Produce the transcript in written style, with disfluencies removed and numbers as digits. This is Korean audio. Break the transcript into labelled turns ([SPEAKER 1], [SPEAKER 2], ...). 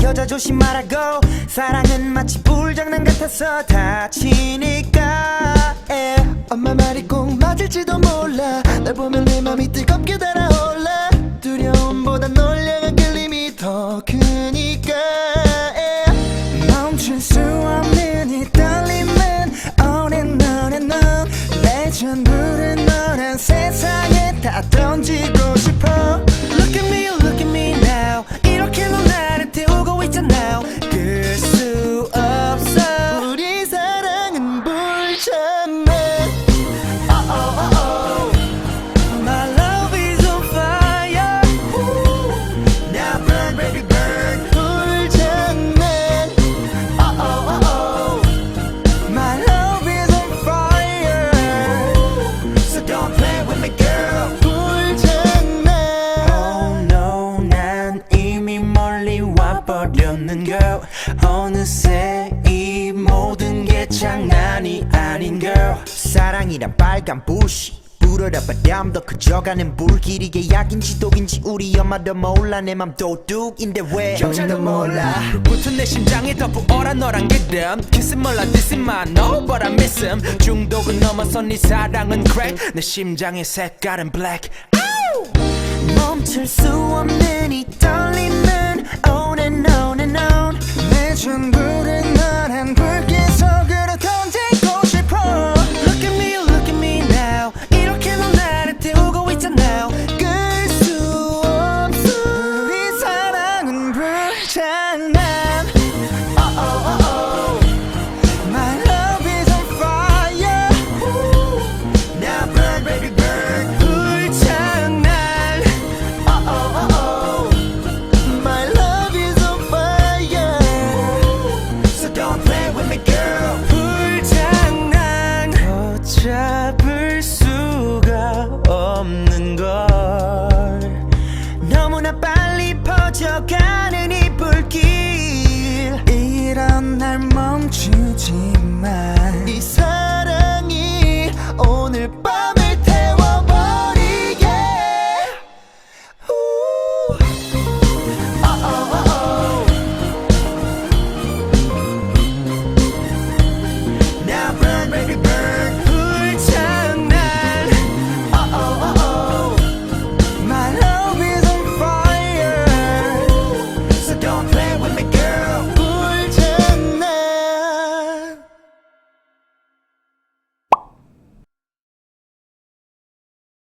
[SPEAKER 1] 여자 조심하라고. 사랑은 마치 불장난 같아서 다치니까.
[SPEAKER 2] 엄마 말이 꼭 맞을지도 몰라. 날 보면 내 맘이 뜨겁게 달아올라. 두려움보다 널 향한 끌림이 더 크니까.
[SPEAKER 1] 멈출 수 없는 이 떨림은 on and on and on. 내 전부를 너란 세상에 다 던지고 싶어. Look at me now. 이렇게 넌 나를 태우고 있잖아. 끌 수 없어.
[SPEAKER 2] 우리 사랑은 불장난.
[SPEAKER 1] My love is on fire. Now burn baby burn.
[SPEAKER 2] 불장난.
[SPEAKER 1] My love is on fire. So don't play with me girl.
[SPEAKER 2] 불장난.
[SPEAKER 1] Oh no, 난 이미 멀리 와버렸는 girl. 어느새 이 모든 게 장난이 아닌 girl. 사랑이란 빨간 불씨 불어라 바람도 커져가는 불길이게 약인지 독인지 우리 엄마도 몰라. 내 맘 도둑인데 왜 경찰도 몰라. 붙은 내 심장이 더 부어라 너란 기름. Kiss 몰라 this is my no but I miss him. 중독은 넘어선 네 사랑은 crack. 내 심장의 색깔은 black. 멈출 수 없는 이 떨림은 on and on and on. 내 전부